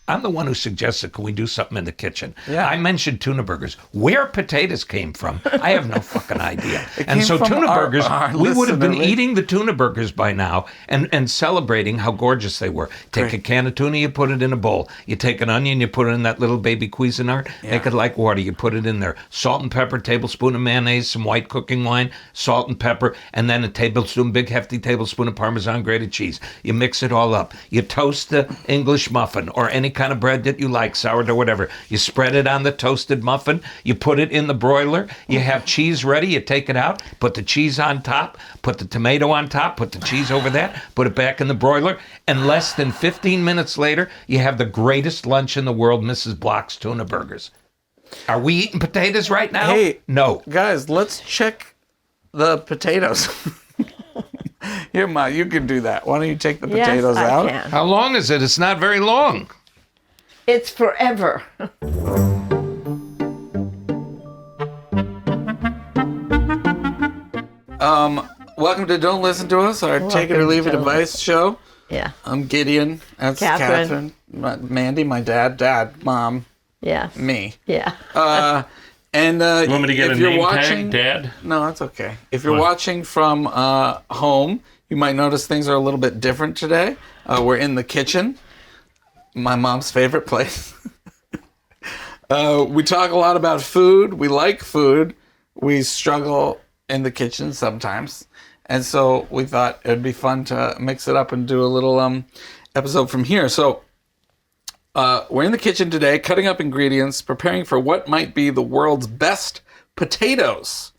I'm the one who suggested, can we do something in the kitchen? Yeah. I mentioned tuna burgers. Where potatoes came from, I have no fucking idea. It And came so from tuna burgers, our we would have been listener. eating the tuna burgers by now and celebrating how gorgeous they were. Take a can of tuna, you put it in a bowl. You take an onion, you put it in that little baby Cuisinart, make it like water. You put it in there. Salt and pepper, tablespoon of mayonnaise, some white cooking wine, salt and pepper, and then a tablespoon, big hefty tablespoon of Parmesan grated cheese. You mix it all up. You toast the English muffin or any kind of bread that you like, sourdough, whatever. You spread it on the toasted muffin. You put it in the broiler. You have cheese ready. You take it out, put the cheese on top, put the tomato on top, put the cheese over that, put it back in the broiler, and less than 15 minutes later, you have the greatest lunch in the world, Mrs. Block's tuna burgers. Are we eating potatoes right now? Hey, no. Guys, let's check the potatoes. Here, Ma, you can do that. Why don't you take the potatoes Yes, out? I can. How long is it? It's not very long. It's forever. Welcome to Don't Listen to Us, our Take It or Leave It advice show. Yeah. I'm Gideon. That's Kathryn. Mandy, my dad, mom, Yeah. me. Yeah. And You want me to get if a you're name watching, tag, Dad? No, that's okay. If you're What? watching from home, you might notice things are a little bit different today. We're in the kitchen, my mom's favorite place. We talk a lot about food. We like food. We struggle in the kitchen sometimes. And so we thought it'd be fun to mix it up and do a little episode from here. So we're in the kitchen today, cutting up ingredients, preparing for what might be the world's best potatoes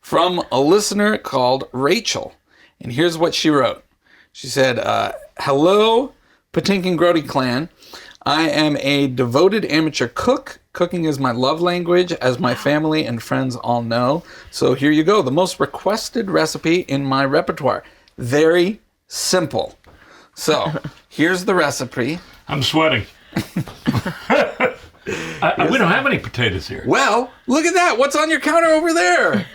from a listener called Rachel. And here's what she wrote. She said, hello, Patinkin Grody clan. I am a devoted amateur cook. Cooking is my love language, as my family and friends all know. So here you go. The most requested recipe in my repertoire. Very simple. So here's the recipe. I'm sweating. We don't have any potatoes here. Well, look at that. What's on your counter over there?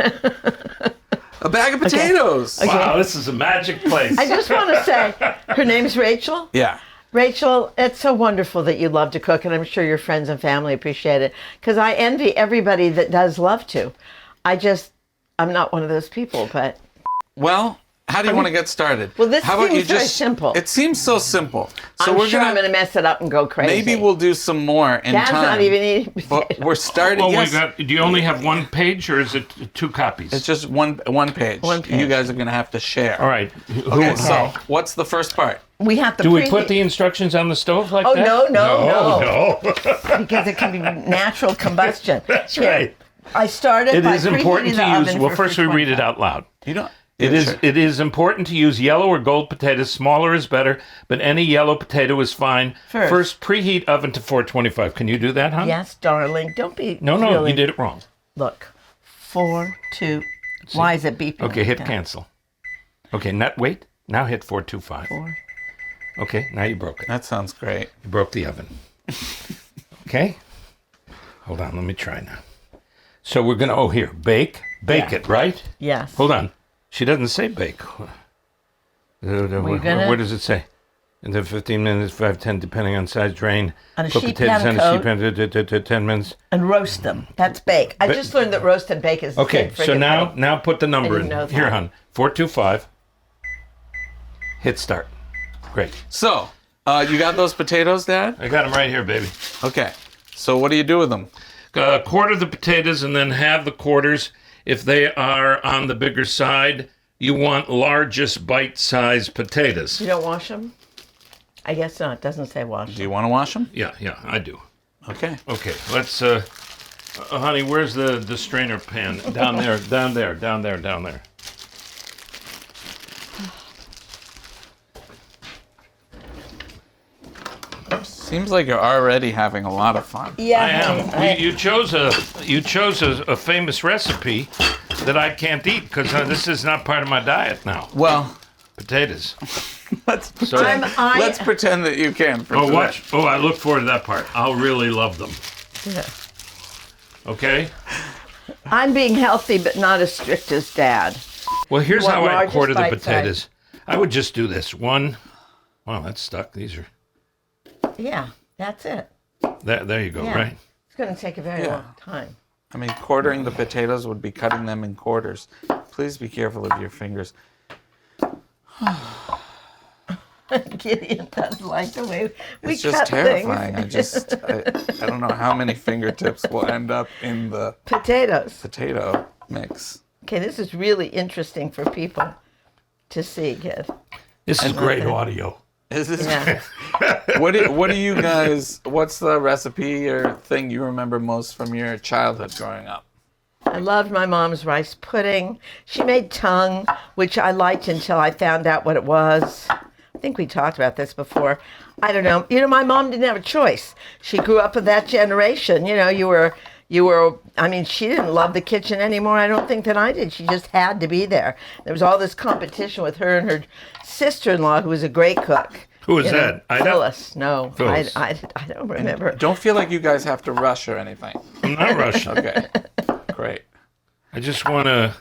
A bag of potatoes. Okay. Wow, this is a magic place. I just want to say, her name's Rachel. Yeah. Rachel, it's so wonderful that you love to cook, and I'm sure your friends and family appreciate it, because I envy everybody that does love to. I'm not one of those people, but... Well, how do you want to get started? Well, this How about seems you very simple. It seems so simple. So I'm sure I'm going to mess it up and go crazy. maybe we'll do some more in Dad's time. not even eating potatoes. But we're starting. Well, Yes, do you only have one page or is it two copies? it's just one page. One page. You guys are going to have to share. All right. Okay, so what's the first part? We have to Do we preheat- put the instructions on the stove like Oh, that? no. No. Because it can be natural combustion. That's Here, right. I started It by is important preheating to the use. oven Well, for first we read it 425. out loud. You don't. It is important to use yellow or gold potatoes. Smaller is better, but any yellow potato is fine. First. Preheat oven to 425. Can you do that, hon? Yes, darling. Don't be. No, really... you did it wrong. Look. 4, 2. Why is it beeping? Okay, like hit that? cancel. Okay, wait. Now hit 425. 4. Okay, now you broke it. That sounds great. You broke the oven. Okay? Hold on, let me try now. So we're going to, bake Yeah. it, right? Yes. Hold on. She doesn't say bake. Where does it say? In the 15 minutes, 5, 10, depending on size, drain. On a Put sheet potatoes pan on a sheet coat. pan, 10 minutes. And roast them. That's bake. I just learned that roast and bake is Okay, the same so friggin' thing. now put the number I in. didn't know that. Here, hon. 425. Hit start. Great. So, you got those potatoes, Dad? I got them right here, baby. Okay. So what do you do with them? Quarter the potatoes and then halve the quarters. If they are on the bigger side, you want largest bite-sized potatoes. You don't wash them? I guess not. It doesn't say wash. Do you want to wash them? Yeah, I do. Okay. Okay, let's, honey, where's the strainer pan? Down there. Seems like you're already having a lot of fun. Yeah. I am. You chose a famous recipe that I can't eat because this is not part of my diet now. Well, Potatoes. let's pretend, let's pretend that you can. For today. Watch. Oh, I look forward to that part. I'll really love them. Yeah. Okay? I'm being healthy, but not as strict as Dad. Well, here's What, how I largest quarter the bite potatoes. I would just do this. One. Wow, that's stuck. These are. Yeah. That's it. There you go, Yeah. right? It's going to take a very Yeah. long time. I mean, quartering the potatoes would be cutting them in quarters. Please be careful of your fingers. Gideon doesn't like the way we It's just cut terrifying. things. I don't know how many fingertips will end up in the Potatoes. potato mix. Okay, this is really interesting for people to see, kid. This is great audio. Is this Yeah. what do you guys, what's the recipe or thing you remember most from your childhood growing up? I loved my mom's rice pudding. She made tongue, which I liked until I found out what it was. I think we talked about this before. I don't know. My mom didn't have a choice. She grew up with that generation. You were, I mean, she didn't love the kitchen anymore, I don't think, than I did. She just had to be there. There was all this competition with her and her sister-in-law, who was a great cook. Who was that? Ida? Phyllis. No, Phyllis. I don't remember. Don't feel like you guys have to rush or anything. I'm not rushing. Okay. Great. I just want to...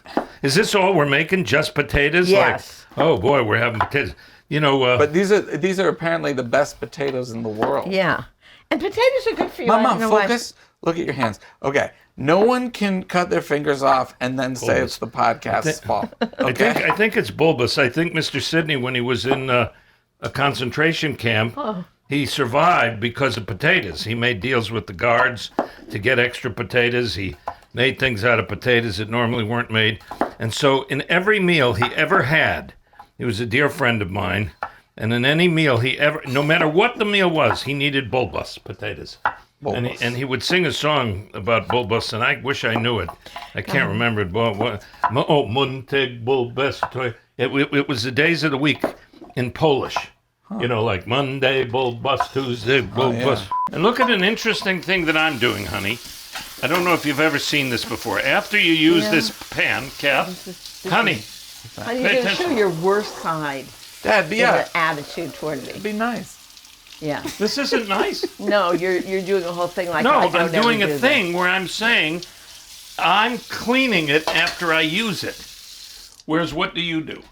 Is this all we're making? Just potatoes? Yes. Like, oh, boy, we're having potatoes. But these are apparently the best potatoes in the world. Yeah. And potatoes are good for you. I Mom, don't know why. focus. Look at your hands. Okay. No one can cut their fingers off and then say Bulbous. it's the podcast's fault. Okay. I think it's bulbous. I think Mr. Sidney, when he was in a concentration camp, he survived because of potatoes. He made deals with the guards to get extra potatoes. He made things out of potatoes that normally weren't made. And so in every meal he ever had, he was a dear friend of mine, and in any meal no matter what the meal was, he needed bulbous potatoes. Bulbous. And he would sing a song about bulbous, and I wish I knew it. I can't remember it. Monteg bulbous. It was the days of the week in Polish. Like Monday bulbous, Tuesday bulbous. And look at an interesting thing that I'm doing, honey. I don't know if you've ever seen this before. After you use this pan cap, honey, Honey, you're going to show your worst side. Dad, An attitude toward me. be nice. Yeah. this isn't nice. No, you're doing a whole thing like No, I don't I'm doing ever a do thing where I'm saying I'm cleaning it after I use it. Whereas what do you do?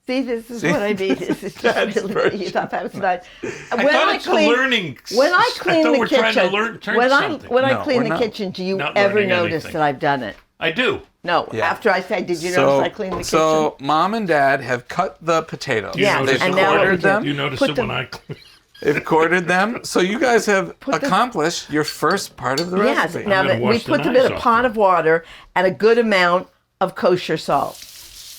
See, this is what I mean. This is That's just really, perfect. you thought that was nice. I thought it's a learning. When I clean thought the we're kitchen, trying to learn something. when I No, clean we're the not. kitchen, do you Not ever learning notice anything. that I've done it? I do. No. Yeah. After I said, did you notice I cleaned the kitchen? So Mom and Dad have cut the potatoes. Do you Yeah, notice and it? now what we quartered do- them. You notice Put it them- when I clean. They've quartered them. So you guys have them- accomplished your first part of the Yes. recipe. Now gonna that we wash the put them in knives a off pot them. of water and a good amount of kosher salt,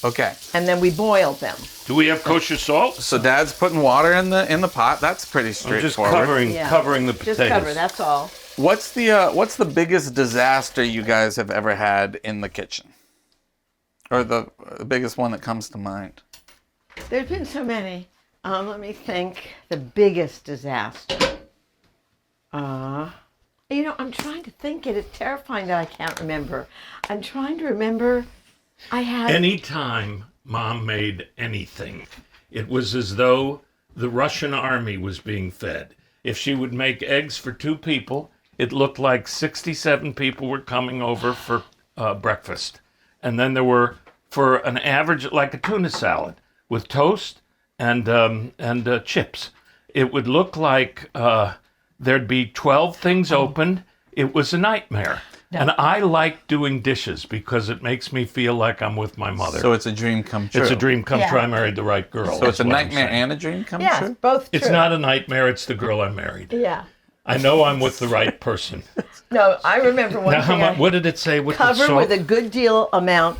Okay. and then we boiled them. Do we have kosher salt? So Dad's putting water in the pot. That's pretty I'm just straightforward. covering the potatoes. Just cover. That's all. What's the biggest disaster you guys have ever had in the kitchen? Or the biggest one that comes to mind? There's been so many. Let me think. The biggest disaster. I'm trying to think. It is terrifying that I can't remember. I'm trying to remember. I had. Anytime Mom made anything, it was as though the Russian army was being fed. If she would make eggs for 2 people, it looked like 67 people were coming over for breakfast. And then there were, for an average, like a tuna salad with toast and chips. It would look like there'd be 12 things opened. It was a nightmare. No. And I like doing dishes because it makes me feel like I'm with my mother. So it's a dream come true. It's a dream come Yeah. true. I married the right girl. So it's a That's what I'm nightmare saying. and a dream come Yes, true? both true. It's not a nightmare. It's the girl I married. Yeah. I know I'm with the right person. No, I remember one Now, thing. what did it say with the Cover salt? with a good deal amount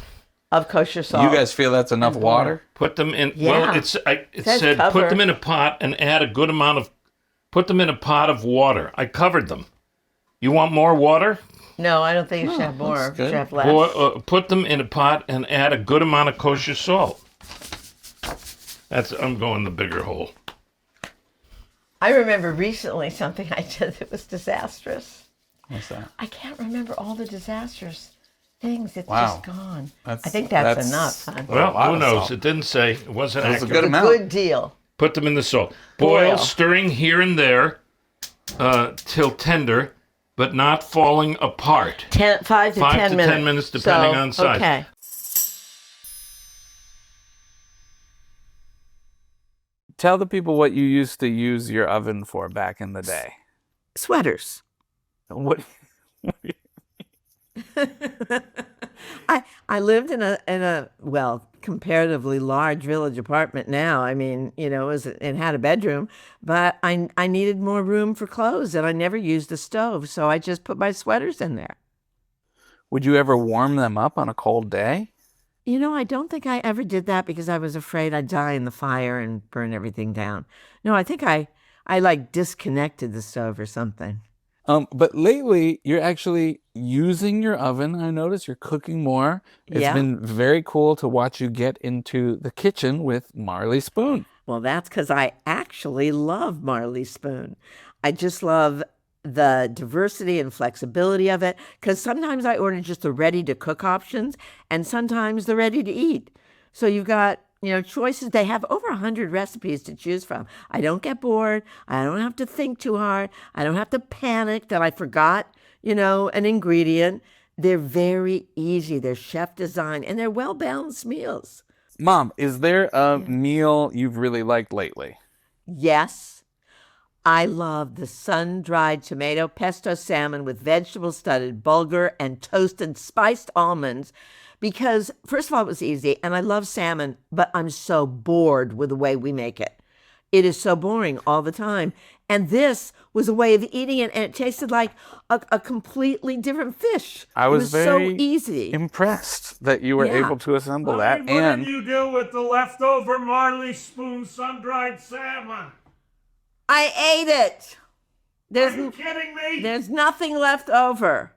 of kosher salt. You guys feel that's enough water? Put them in. Yeah. Well, it says said cover. put them in a pot and add a good amount of. Put them in a pot of water. I covered them. You want more water? No, I don't think you should have more. that's You good. should have less. Put them in a pot and add a good amount of kosher salt. I'm going the bigger hole. I remember recently something I did that was disastrous. What's that? I can't remember all the disastrous things. It's Wow. just gone. That's- I think that's that's- enough, hon. A Well, lot who of knows? salt. It didn't say. It wasn't That was a accurate. good amount. Good deal. Put them in the salt. Boil, Boil. stirring here and there till tender, but not falling apart. 5 to 5 10 to minutes. 10 minutes, depending on size. Okay. Tell the people what you used to use your oven for back in the day. Sweaters. What? I lived in a comparatively large village apartment now. I mean, it had a bedroom, but I needed more room for clothes, and I never used a stove, so I just put my sweaters in there. Would you ever warm them up on a cold day? I don't think I ever did that because I was afraid I'd die in the fire and burn everything down. No, I think I like disconnected the stove or something. But lately, you're actually using your oven. I notice you're cooking more. It's been very cool to watch you get into the kitchen with Marley Spoon. Well, that's because I actually love Marley Spoon. I just love the diversity and flexibility of it, because sometimes I order just the ready-to-cook options and sometimes the ready-to-eat. So you've got choices. They have over 100 recipes to choose from. I don't get bored. I don't have to think too hard. I don't have to panic that I forgot, an ingredient. They're very easy. They're chef designed, and they're well-balanced meals. Mom, is there a meal you've really liked lately? Yes. I love the sun-dried tomato pesto salmon with vegetable-studded bulgur and toasted spiced almonds because, first of all, it was easy, and I love salmon, but I'm so bored with the way we make it. It is so boring all the time. And this was a way of eating it, and it tasted like a completely different fish. I was very so easy. impressed that you were able to assemble that. What did you do with the leftover Marley Spoon sun-dried salmon? I ate it. Are you kidding me? There's nothing left over.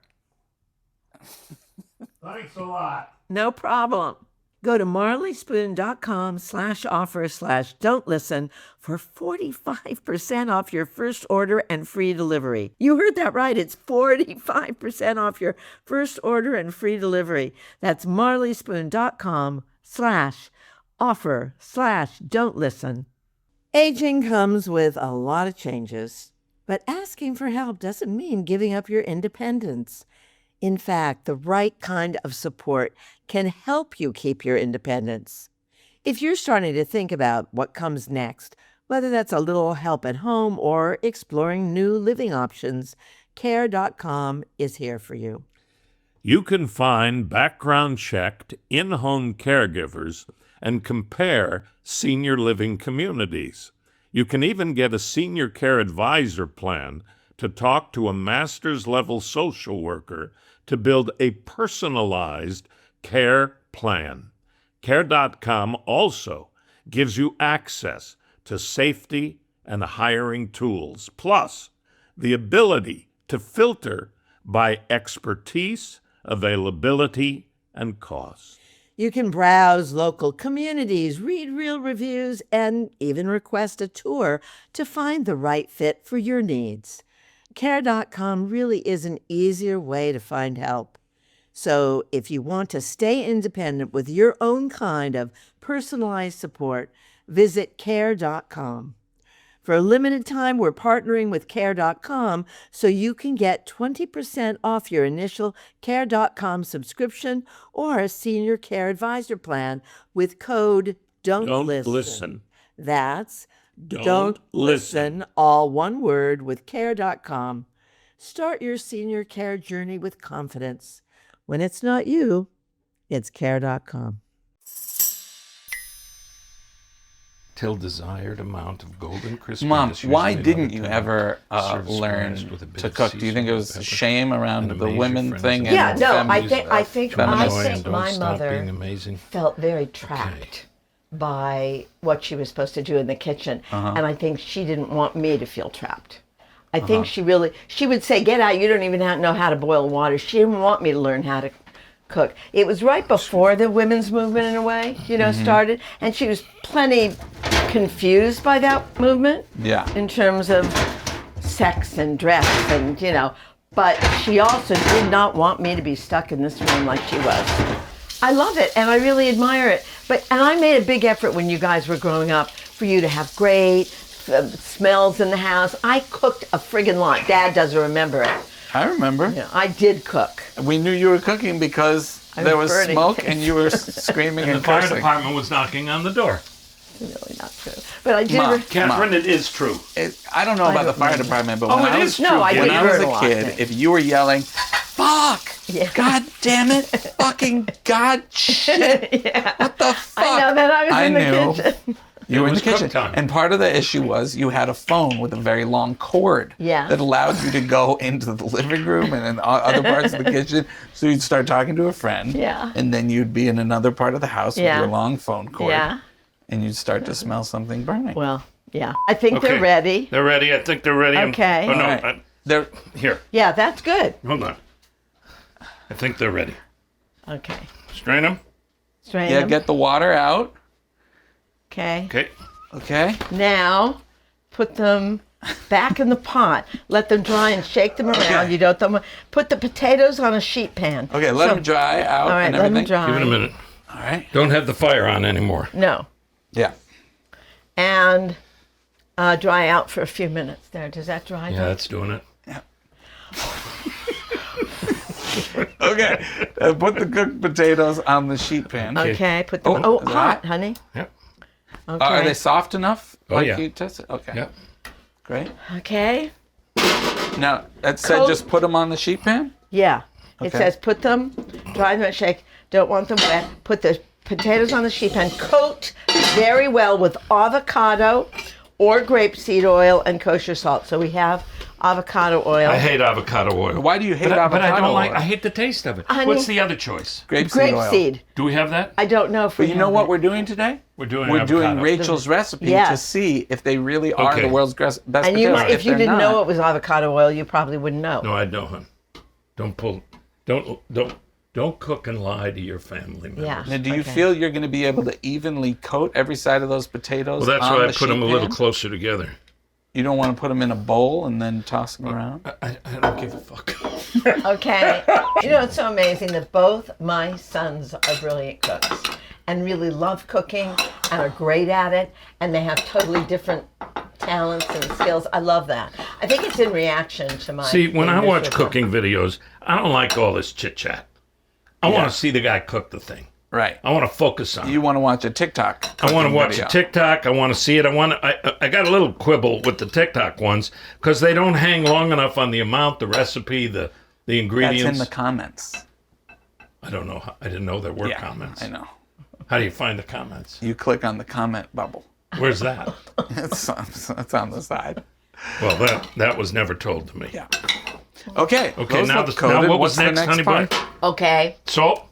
Thanks a lot. No problem. Go to marleyspoon.com/offer/don't listen for 45% off your first order and free delivery. You heard that right. It's 45% off your first order and free delivery. That's marleyspoon.com/offer/don't listen. Aging comes with a lot of changes, but asking for help doesn't mean giving up your independence. In fact, the right kind of support can help you keep your independence. If you're starting to think about what comes next, whether that's a little help at home or exploring new living options, Care.com is here for you. You can find background-checked, in-home caregivers and compare senior living communities. You can even get a senior care advisor plan to talk to a master's level social worker to build a personalized care plan. Care.com also gives you access to safety and hiring tools, plus the ability to filter by expertise, availability, and cost. You can browse local communities, read real reviews, and even request a tour to find the right fit for your needs. Care.com really is an easier way to find help. So if you want to stay independent with your own kind of personalized support, visit Care.com. For a limited time, we're partnering with Care.com so you can get 20% off your initial Care.com subscription or a senior care advisor plan with code Don't Listen. That's Don't Listen, all one word, with Care.com. Start your senior care journey with confidence. When it's not you, it's Care.com. Till desired amount of golden crispy. Mom, why didn't you ever learn to cook? Do you think it was shame around the women thing? Yeah, and no, I think feminist? my mother felt very trapped by what she was supposed to do in the kitchen. And I think she didn't want me to feel trapped. I think she would say, get out, you don't even know how to boil water. She didn't want me to learn how to cook. It was right before the women's movement, in a way, started. And she was plenty confused by that movement. Yeah. In terms of sex and dress and, but she also did not want me to be stuck in this room like she was. I love it and I really admire it. And I made a big effort when you guys were growing up for you to have great smells in the house. I cooked a friggin' lot. Dad doesn't remember it. I remember. Yeah, I did cook. We knew you were cooking because there was smoke and you were screaming and the fire cursing. department was knocking on the door. Really not true. But I do. Mom. Catherine, it is true. I don't know about the don't fire know. department, but Oh, when it I is was true. No, I when did I was hear a a lot, kid, things. if you were yelling, "Fuck! Yeah. God damn it! Fucking God shit! Yeah. What the fuck?" I know that I was in the knew. kitchen. You were in the was cook kitchen. time. And part of the issue was you had a phone with a very long cord Yeah. that allowed you to go into the living room and in other parts of the kitchen. So you'd start talking to a friend. Yeah. And then you'd be in another part of the house Yeah. with your long phone cord. Yeah. And you'd start to smell something burning. Well, yeah. I think they're ready. They're ready. I think they're ready. Okay. Oh, no. All right. They're, Here. Yeah, that's good. Hold on. I think they're ready. Okay. Strain them. Strain yeah, them. get the water out. Okay. Okay. Okay. Now, put them back in the pot. Let them dry and shake them around. You don't. Put the potatoes on a sheet pan. Okay, let them dry out All right, and let everything. them dry. Give it a minute. All right. Don't have the fire on anymore. No. Yeah. And dry out for a few minutes. There. Does that dry? Yeah, that's doing it. Okay. Put the cooked potatoes on the sheet pan. Okay. Put them. Oh, Oh, is that hot, hot? honey. Yep. Okay. Are they soft enough? Oh, like yeah. you tested? Okay. Yep. Great. Okay. Now, that said, Coat- just put them on the sheet pan? Yeah. It Okay. says put them, dry them and shake. Don't want them wet. Put the potatoes on the sheet pan. Coat very well with avocado or grapeseed oil and kosher salt. So we have avocado oil. I hate avocado oil. Why do you hate but avocado I don't like. oil? I hate the taste of it. Honey- What's the other choice? Grapeseed oil. Grapeseed. Do we have that? I don't know if we But you know have what it. we're doing today? We're doing We're doing avocado. Rachel's recipe to Yes. see if they really are Okay. the world's best And you, potatoes. if you they're didn't know not- it was avocado oil, you probably wouldn't know. No, I know, hon. Don't cook and lie to your family members. Yeah. Now, do you Okay. feel you're going to be able to evenly coat every side of those potatoes? Well, that's on why I the put them a sheet little pan? closer together. You don't want to put them in a bowl and then toss them around? I don't give a fuck. Okay. You know, it's so amazing that both my sons are brilliant cooks and really love cooking and are great at it, and they have totally different talents and skills. I love that. I think it's in reaction to my. See, when being I watch miserable. cooking videos, I don't like all this chit chat. I want to see the guy cook the thing. Right. I want to focus on it. You want to watch a TikTok. I want to cooking watch video. a TikTok. I want to see it. I got a little quibble with the TikTok ones because they don't hang long enough on the amount, the recipe, the That's ingredients. in the comments. I don't know. I didn't know there were Yeah, comments. I know. How do you find the comments? You click on the comment bubble. Where's that? It's on the side. Well, that was never told to me. Yeah. Okay. Okay, those now look now coated. what was What's the next, honey bun? part? Okay. Salt.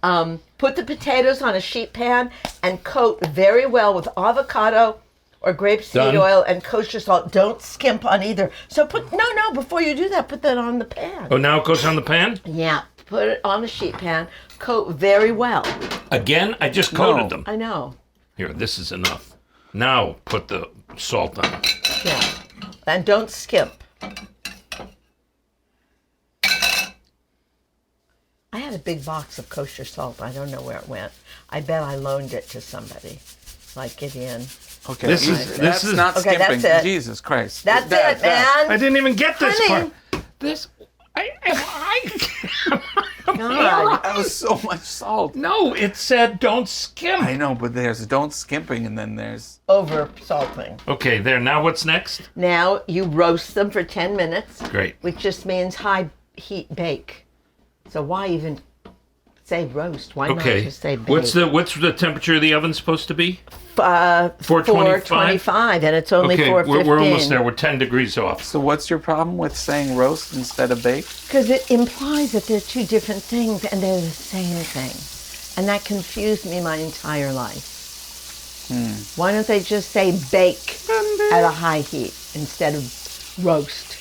Put the potatoes on a sheet pan and coat very well with avocado or grapeseed Done. oil and kosher salt. Don't skimp on either. So before you do that, put that on the pan. Oh, now it goes on the pan? Yeah, put it on the sheet pan. Coat very well. Again? I just coated No. them. I know. Here, this is enough. Now put the salt on it. Yeah. And don't skimp. I had a big box of kosher salt. I don't know where it went. I bet I loaned it to somebody, like Gideon. Okay. This that's is- not Okay, skimping. that's it. Jesus Christ. That's That- it, that- man. I didn't even get this Honey. part. This. I God. That was so much salt. No, it said don't I skimp. know, but there's don't skimping and then there's Over salting. Okay, there. Now what's next? Now you roast them for 10 minutes. Great. Which just means high heat bake. So why even say roast? Why not Okay. just say bake? What's the temperature of the oven supposed to be? 425? 425, and it's only Okay, 415. we're almost there. We're 10 degrees off. So what's your problem with saying roast instead of bake? Because it implies that they're two different things and they're the same thing. And that confused me my entire life. Why don't they just say bake at a high heat instead of roast?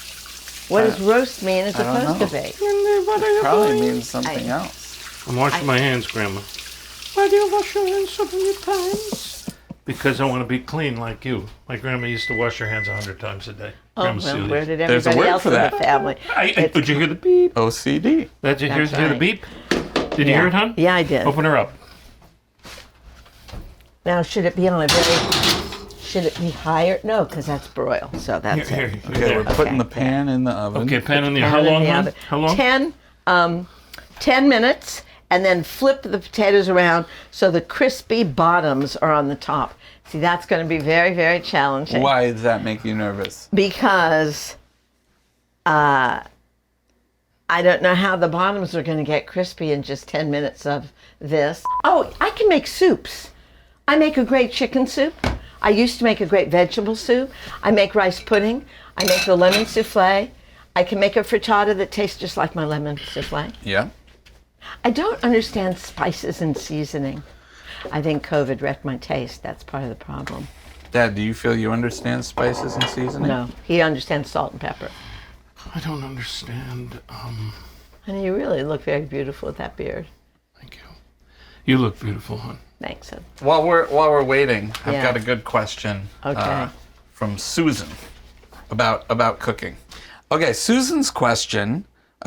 What does roast mean as I don't opposed know. to bake? Probably means something else. I'm washing my hands, Grandma. Why do you wash your hands so many times? Because I want to be clean like you. My grandma used to wash her hands 100 times a day. Oh, Grandma well, Sue. where did There's a everybody word else for in that. the family? It's- Did you hear the beep? OCD. Did you hear That's the right. beep? Did you hear it, hon? Yeah, I did. Open her up. Now, should it be higher? No, because that's broil. So that's Here, it. here, Okay, there. we're putting the pan in the oven. Okay, pan in the Pan How in long, the hon? oven. How long? 10 minutes, and then flip the potatoes around so the crispy bottoms are on the top. See, that's going to be very, very challenging. Why does that make you nervous? Because I don't know how the bottoms are going to get crispy in just 10 minutes of this. Oh, I can make soups. I make a great chicken soup. I used to make a great vegetable soup. I make rice pudding. I make a lemon souffle. I can make a frittata that tastes just like my lemon souffle. Yeah. I don't understand spices and seasoning. I think COVID wrecked my taste. That's part of the problem. Dad, do you feel you understand spices and seasoning? No, he understands salt and pepper. I don't understand. Honey, you really look very beautiful with that beard. Thank you. You look beautiful, hon. Thanks. Hon. While we're waiting, I've Yeah. got a good question. Okay. From Susan about cooking. Okay, Susan's question.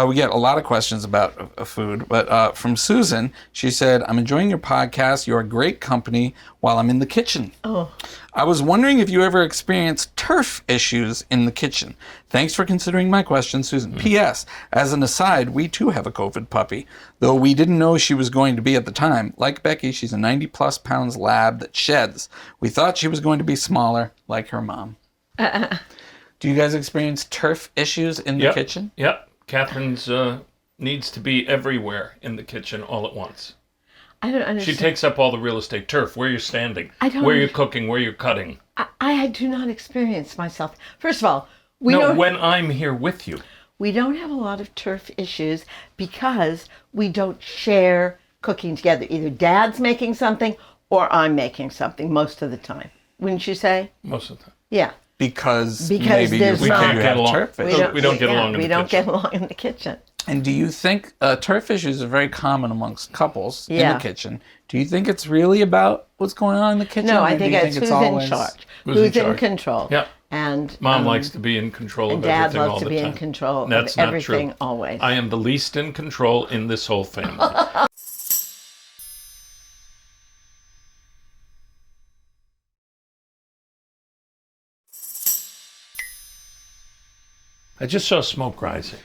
We get a lot of questions about food, but from Susan, she said, "I'm enjoying your podcast. You're a great company while I'm in the kitchen. Oh. I was wondering if you ever experienced turf issues in the kitchen. Thanks for considering my question, Susan. P.S. As an aside, we too have a COVID puppy, though we didn't know she was going to be at the time. Like Becky, she's a 90-plus pounds lab that sheds. We thought she was going to be smaller, like her mom." Do you guys experience turf issues in the kitchen? Yep. Kathryn's needs to be everywhere in the kitchen all at once. I don't understand. She takes up all the real estate. Turf, where you're standing, I don't where you're cooking, where you're cutting. I do not experience myself. First of all, we when I'm here with you. We don't have a lot of turf issues because we don't share cooking together. Either Dad's making something or I'm making something most of the time. Wouldn't you say? Most of the time. Yeah. Because Because maybe there's you not- have We can't get along. turf We issues. don't get along in the We don't kitchen. get along in the kitchen. And do you think turf issues are very common amongst couples in Yeah. the kitchen? Do you think it's really about what's going on in the kitchen? No, or I do think you it's who's always- in charge, Who's in who's in charge? control. Yeah. And Mom likes to be in control and of Dad everything all loves the to be time. in control That's of not everything true. always. I am the least in control in this whole family. I just saw smoke rising.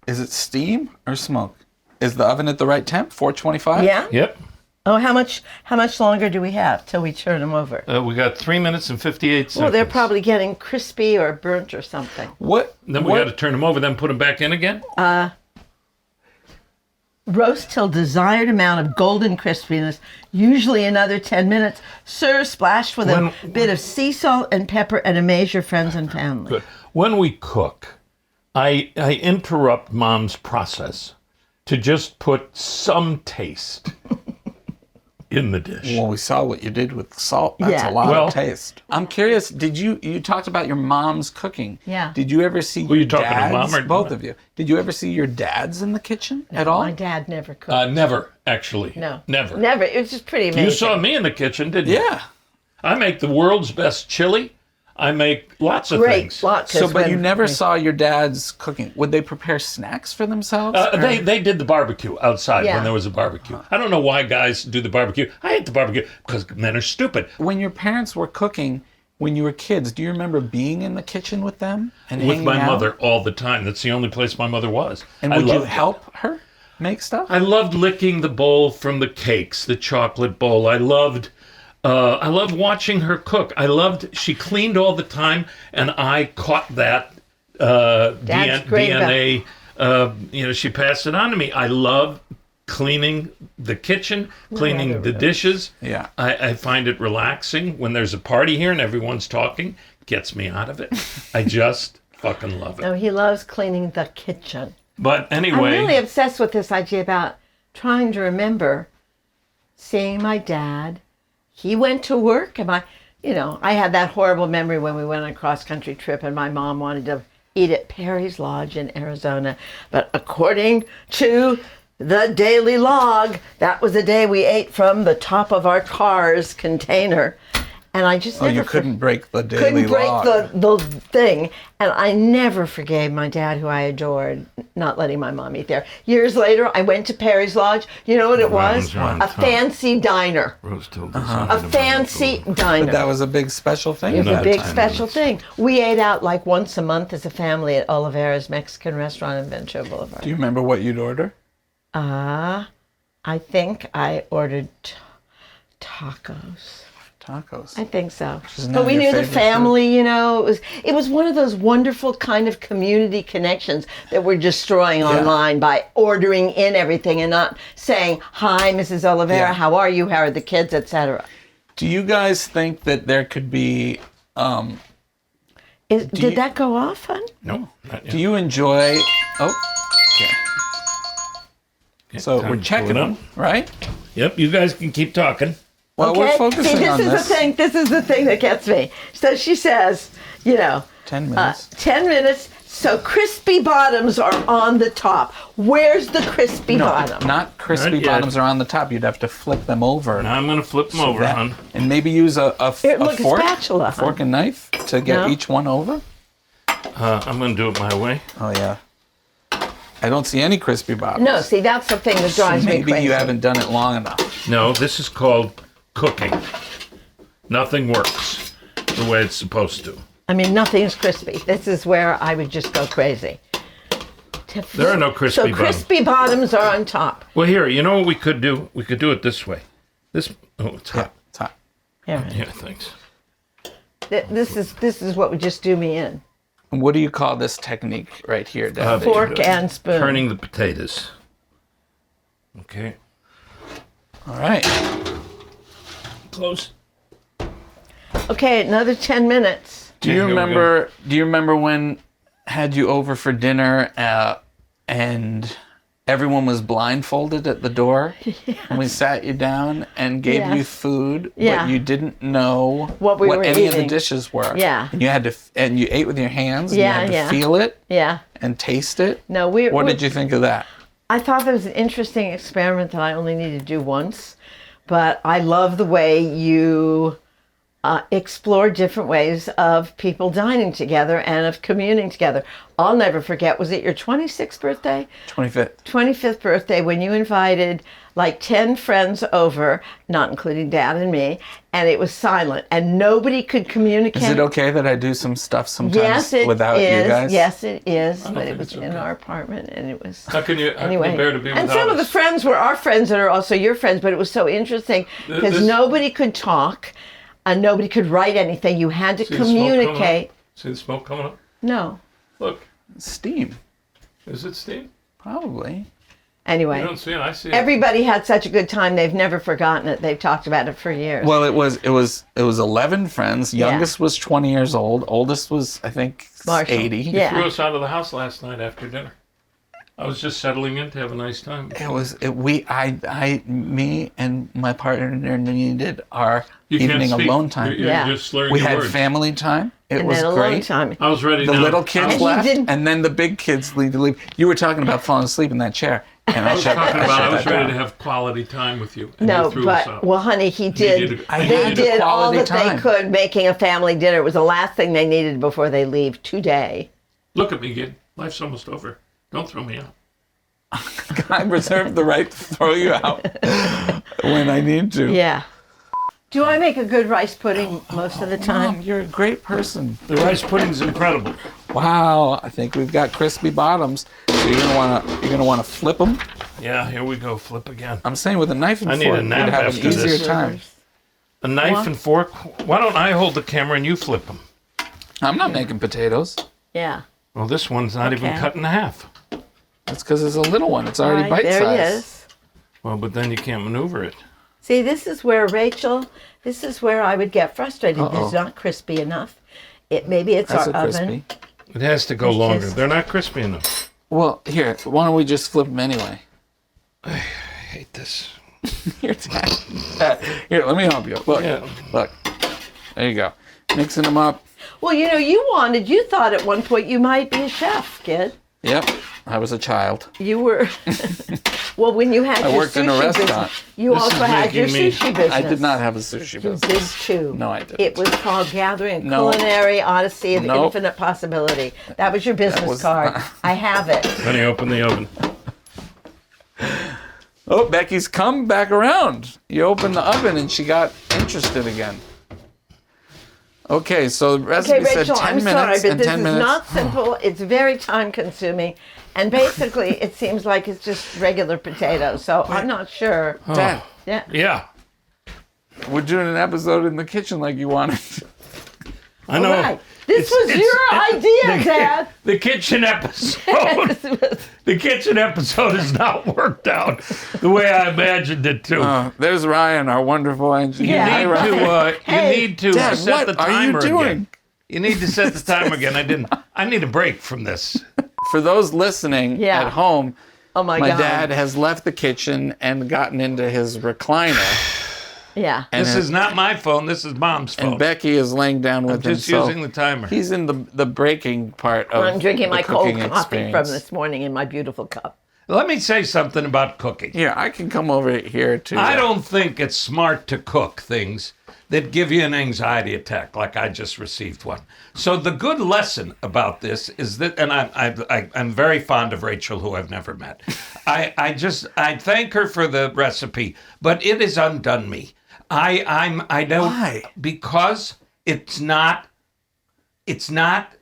Is it steam or smoke? Is the oven at the right temp? 425? Yeah? Yep. Oh, how much longer do we have till we turn them over? We got 3 minutes and 58 seconds. Well, they're probably getting crispy or burnt or something. What? Then we got to turn them over, then put them back in again? Roast till desired amount of golden crispiness, usually another 10 minutes. Serve splashed with a bit of sea salt and pepper and amaze your friends and family. Good. When we cook, I interrupt Mom's process to just put some taste in the dish. Well, we saw what you did with salt. That's Yeah. a lot Well- of taste. I'm curious, you talked about your mom's cooking. Yeah. Did you ever see Were you your talking to dads, Mom or- both of you? Did you ever see your dads in the kitchen at all? My dad never cooked. Never, actually. No. Never. Never. It was just pretty amazing. You saw me in the kitchen, didn't you? Yeah. I make the world's best chili. I make lots of Great. things. Lot, So, but you never saw your dad's cooking. Would they prepare snacks for themselves? or- They did the barbecue outside Yeah. when there was a barbecue. I don't know why guys do the barbecue. I hate the barbecue because men are stupid. When your parents were cooking, when you were kids, do you remember being in the kitchen with them and With hanging my out? mother all the time. That's the only place my mother was. And I would you loved it. help her make stuff? I loved licking the bowl from the cakes, the chocolate bowl. I loved watching her cook. She cleaned all the time, and I caught that Dad's great DNA. She passed it on to me. I love cleaning the kitchen, cleaning the dishes. Yeah. I find it relaxing when there's a party here and everyone's talking. Gets me out of it. I just fucking love it. No, he loves cleaning the kitchen. But I'm anyway, really obsessed with this idea about trying to remember seeing my dad. He went to work and I had that horrible memory when we went on a cross-country trip and my mom wanted to eat at Perry's Lodge in Arizona. But according to the daily log, that was the day we ate from the top of our car's container. And I just never you couldn't break the daily couldn't break log. the thing. And I never forgave my dad, who I adored, not letting my mom eat there. Years later, I went to Perry's Lodge. You know what it was? Rounds on A top. fancy diner. Roasted A fancy diner. That was a big special thing. It was at a that big time. special thing. We ate out like once a month as a family at Oliveira's Mexican restaurant in Ventura Boulevard. Do you remember what you'd order? I I think I ordered tacos. Tacos. I think so. is now But we your knew the favorite family, you know. It was one of those wonderful kind of community connections that we're destroying online by ordering in everything and not saying, "Hi, Mrs. Oliveira, Yeah. how are you? How are the kids?" etc. Do you guys think that there could be? Did that go off, hon? No, not yet. Do you enjoy? Oh, okay. So time we're to checking pull it them, right? Yep, you guys can keep talking. Well, we're focusing See, this on is this. the thing. This is the thing that gets me. So she says, 10 minutes. 10 minutes. So crispy bottoms are on the top. Where's the crispy bottom? Not crispy Not yet. bottoms are on the top. You'd have to flip them over. Now I'm going to flip them over, That- hon. And maybe use a Here, look, a fork, spatula, a fork hon. and knife to get No. each one over. I'm going to do it my way. Oh yeah. I don't see any crispy bottoms. No, see, that's the thing that drives me Maybe crazy. you haven't done it long enough. No, this is called cooking. Nothing works the way it's supposed to. I mean, nothing is crispy. This is where I would just go crazy. There are no crispy So bottoms. crispy bottoms are on top. Well, here, you know what we could do? We could do it this way. It's hot. It's hot. Here, Yeah, thanks. this is what would just do me in. And what do you call this technique right here, Dad? Fork and spoon. Turning the potatoes. Okay. All right. Close. Okay, another 10 minutes. Do you Here we go. remember? Do you remember when had you over for dinner and everyone was blindfolded at the door? And we sat you down and gave you Yes. food, Yeah. but you didn't know What we were any of the eating. dishes were. Yeah. And you had to, and you ate with your hands. And Yeah, you had yeah. to feel it Yeah. and taste it. No, What did you think of that? I thought that was an interesting experiment that I only needed to do once, but I love the way you explore different ways of people dining together and of communing together. I'll never forget, was it your 26th birthday? 25th. 25th birthday when you invited like 10 friends over, not including Dad and me, and it was silent and nobody could communicate. Is it okay that I do some stuff sometimes Yes, it without is. you guys? Yes, it is. But think it was it's in okay. our apartment, and it was. How can you Anyway, bear to be and without some of the us? friends were our friends that are also your friends, but it was so interesting because This- nobody could talk and nobody could write anything. You had to See the smoke coming up? communicate. See the smoke coming up? No. Look. Steam, Is it steam? probably. Anyway, You don't see it. I see it. everybody had such a good time. They've never forgotten it. They've talked about it for years. Well, it was 11 friends. Youngest was 20 years old. Oldest was, I think, Marshall. 80. Yeah. Threw us out of the house last night after dinner. I was just settling in to have a nice time. Me and my partner needed our You can't evening speak. alone time. You're Yeah. just slurring We your had words. family time. It and was then a long great. time. I was ready The now. little kids And he left, didn't- and then the big kids leave to leave. You were talking about falling asleep in that chair, and I shut Talking about, I was that ready down. to have quality time with you. And No, you threw us but out. well, honey, he did. needed- I They needed did all quality that time. they could, making a family dinner. It was the last thing they needed before they leave today. Look at me, kid. Life's almost over. Don't throw me out. I reserve the right to throw you out when I need to. Yeah. Do I make a good rice pudding most of the time? Mom, you're a great person. The rice pudding's incredible. Wow, I think we've got crispy bottoms. So you're gonna wanna flip them. Yeah, here we go. Flip again. I'm saying with a knife and I need fork, a you'd nap have after an easier this. time. A knife What? and fork. Why don't I hold the camera and you flip them? I'm not making potatoes. Yeah. Well, this one's not even Okay. cut in half. That's because it's a little one. It's already Right, bite there size. it is. Well, but then you can't maneuver it. See, this is where this is where I would get frustrated. Uh-oh. It's not crispy enough. Maybe it's That's our a oven. crispy. It has to go It's longer. just- They're not crispy enough. Well, here, why don't we just flip them anyway? I hate this. Here, here, let me help you. Look, Yeah. look. There you go. Mixing them up. Well, you thought at one point you might be a chef, kid. Yep, I was a child. You were. Well, when you had I your worked in a sushi restaurant. business, you This also is had your making me- sushi business. I did not have a sushi You business. did too. No, I didn't. It was called Gathering a No. Culinary Odyssey of Nope. Infinite Possibility. That was your business was card. not- I have it. Then you open the oven. Oh, Becky's come back around. You opened the oven and she got interested again. Okay, so the Okay, recipe said Rachel, 10 I'm minutes sorry, but and this 10 is minutes. not simple. It's very time consuming. And basically, it seems like it's just regular potatoes. So I'm not sure. Dad, Yeah. Yeah. we're doing an episode in the kitchen like you wanted. I know. Right. This was your idea, Dad. The kitchen episode. The kitchen episode has not worked out the way I imagined it to. There's Ryan, our wonderful engineer. Yeah. Hi, Ryan. Hey, you need to Dad, set what the are you timer doing? again. You need to set the timer again. I need a break from this. For those listening Yeah. at home, Oh my my God. dad has left the kitchen and gotten into his recliner. Yeah. And This is not my phone. This is Mom's phone. and Becky is laying down with him. Just using the timer. He's in the breaking part of I'm drinking the my cold cooking coffee from experience. this morning in my beautiful cup. Let me say something about cooking. Here, I can come over here too. I don't think it's smart to cook things that give you an anxiety attack like I just received one. So the good lesson about this is that, and I'm very fond of Rachel, who I've never met. I thank her for the recipe, but it has undone me. I don't. Why? Because it's not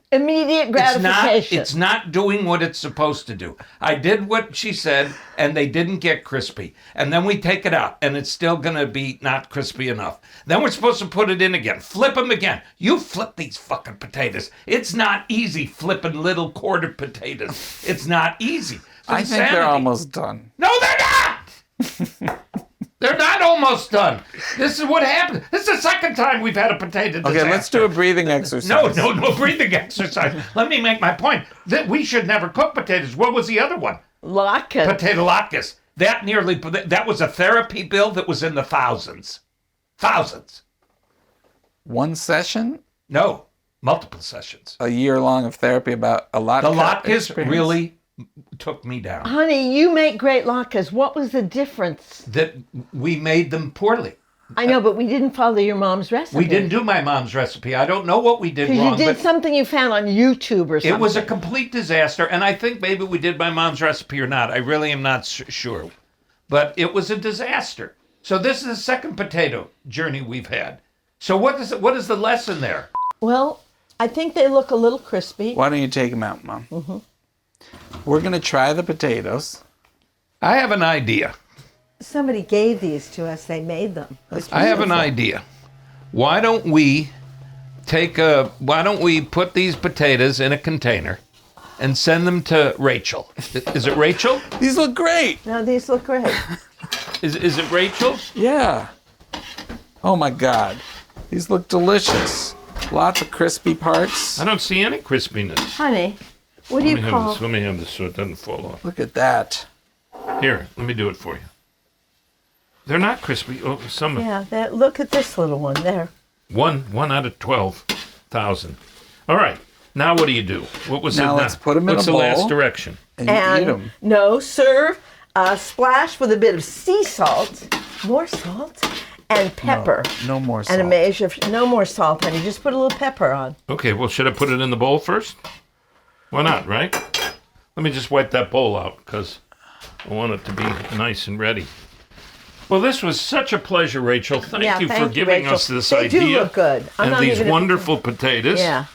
Immediate gratification. It's not doing what it's supposed to do. I did what she said, and they didn't get crispy. And then we take it out, and it's still going to be not crispy enough. Then we're supposed to put it in again. Flip them again. You flip these fucking potatoes. It's not easy flipping little quarter potatoes. It's not easy. It's I think they're insanity. almost done. No, they're not! They're not almost done. This is what happened. This is the second time we've had a potato disaster. Okay, let's do a breathing exercise. No breathing exercise. Let me make my point. That we should never cook potatoes. What was the other one? Latkes. Potato latkes. That was a therapy bill that was in the thousands. Thousands. One session, No, multiple sessions. a year long of therapy about a lot. The latkes really took me down. Honey, you make great latkes. What was the difference? That we made them poorly. I know, but we didn't follow your mom's recipe. We didn't do my mom's recipe. I don't know what we did Because wrong. you did but something you found on YouTube or something. it was a complete disaster, and I think maybe we did my mom's recipe or not. I really am not sure. But it was a disaster. So this is the second potato journey we've had. So what is the lesson there? Well, I think they look a little crispy. Why don't you take them out, Mom? Mm-hmm. We're gonna try the potatoes. I have an idea. Somebody gave these to us. They made them. I have an idea. Why don't we put these potatoes in a container and send them to Rachel? Is it Rachel? These look great. No, these look great. Is it Rachel? Yeah. Oh my God, these look delicious. Lots of crispy parts. I don't see any crispiness. Honey, what do you call... Let me have this so it doesn't fall off. Look at that. Here, let me do it for you. They're not crispy. Oh, some Yeah, look at this little one there. one out of 12,000. All right. Now what do you do? What was Now it? let's put 'em in What's a the last bowl. direction? And you eat them. No, serve a splash with a bit of sea salt, more salt, and pepper. No more And a salt. measure of... No more salt, honey. Just put a little pepper on. Okay. Well, should I put it in the bowl first? Why not? Right? Let me just wipe that bowl out because I want it to be nice and ready. Well, this was such a pleasure, Rachel. Thank you for giving Rachel. us this They idea. do look good. I'm And not these even- wonderful potatoes. Yeah,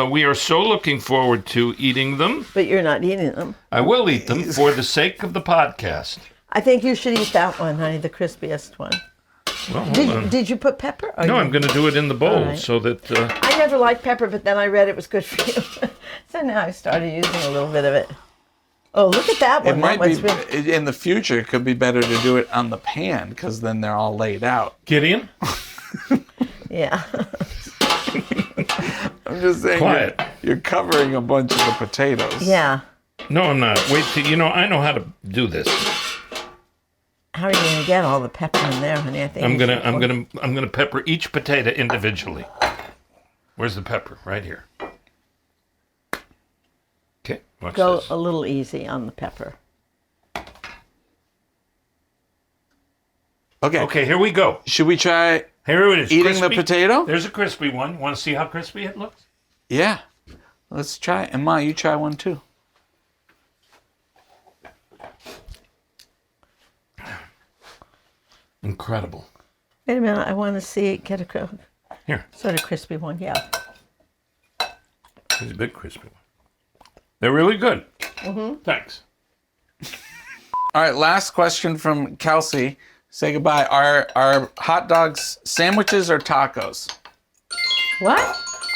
We are so looking forward to eating them. but you're not eating them. I will eat them for the sake of the podcast. I think you should eat that one, honey, the crispiest one. Well, hold on. Did you put pepper? Or No, you- I'm going to do it in the bowl All right. so that... I never liked pepper, but then I read it was good for you. So now I started using a little bit of it. Oh, look at that It one. might That be one's really... in the future. It could be better to do it on the pan because then they're all laid out. Gideon? Yeah. I'm just saying. Quiet. You're covering a bunch of the potatoes. Yeah. No, I'm not. Wait till... I know how to do this. How are you going to get all the pepper in there, honey? I think I'm you gonna should- pepper each potato individually. Where's the pepper? Right here. Okay, watch Go this. a little easy on the pepper. Okay. Okay, here we go. Should we try Here it is. eating the Crispy. potato? There's a crispy one. Want to see how crispy it looks? Yeah. Let's try it. And Ma, you try one too. Incredible. Wait a minute. I want to see it get a Here, sort of crispy one. Yeah. here's a big crispy one. They're really good. Thanks. All right, last question from Kelsey. Say goodbye. Are hot dogs sandwiches or tacos? What?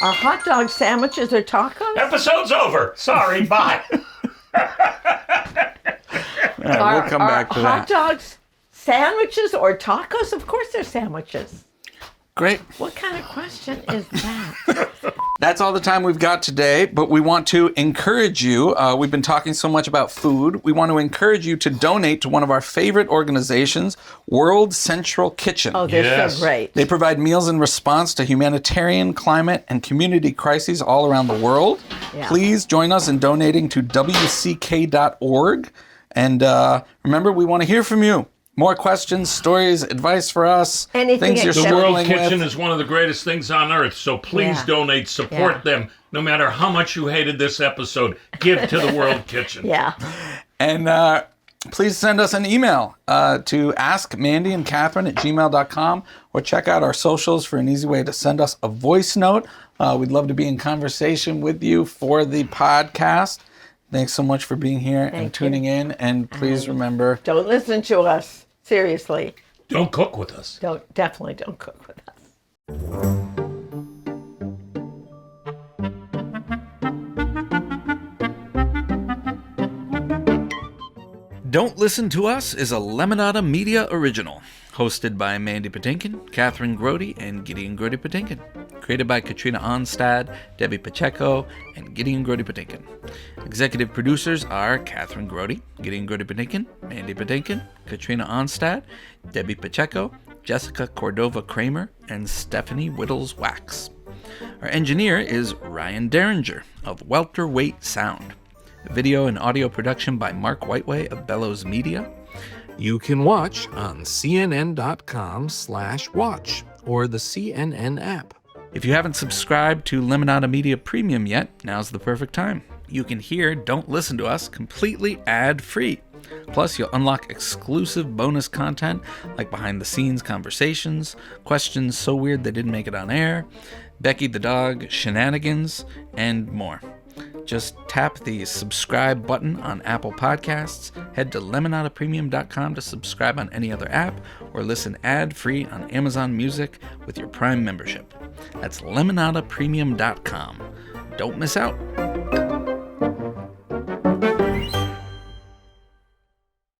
Are hot dog sandwiches or tacos? Episode's over. Sorry, bye. All right, we'll come back to hot that. dogs sandwiches or tacos? Of course they're sandwiches. Great. What kind of question is that? That's all the time we've got today, but we want to encourage you. We've been talking so much about food. We want to encourage you to donate to one of our favorite organizations, World Central Kitchen. Oh, they're so great. They provide meals in response to humanitarian, climate, and community crises all around the world. Yeah. Please join us in donating to wck.org. And remember, we want to hear from you. More questions, stories, advice for us, Anything things you're except- The World struggling Kitchen with. is one of the greatest things on earth, so please Yeah. donate, support them. No matter how much you hated this episode, give to the World Kitchen. Yeah. And please send us an email to askmandyandkathryn@gmail.com or check out our socials for an easy way to send us a voice note. We'd love to be in conversation with you for the podcast. Thanks so much for being here and Thank tuning in. And please remember, Don't listen to us. Seriously. Don't cook with us. Definitely don't cook with us. Don't Listen to Us is a Lemonada Media original. Hosted by Mandy Patinkin, Kathryn Grody, and Gideon Grody Patinkin. Created by Katrina Onstad, Debbie Pacheco, and Gideon Grody Patinkin. Executive producers are Kathryn Grody, Gideon Grody Patinkin, Mandy Patinkin, Katrina Onstad, Debbie Pacheco, Jessica Cordova Kramer, and Stephanie Whittles Wax. Our engineer is Ryan Derringer of Welterweight Sound. Video and audio production by Mark Whiteway of Bellows Media. You can watch on cnn.com/watch or the CNN app. If you haven't subscribed to Lemonada Media Premium yet, now's the perfect time. You can hear Don't Listen to Us completely ad-free. Plus, you'll unlock exclusive bonus content like behind-the-scenes conversations, questions so weird they didn't make it on air, Becky the Dog shenanigans, and more. Just tap the subscribe button on Apple Podcasts, head to lemonadapremium.com to subscribe on any other app, or listen ad-free on Amazon Music with your Prime membership. That's lemonadapremium.com. Don't miss out.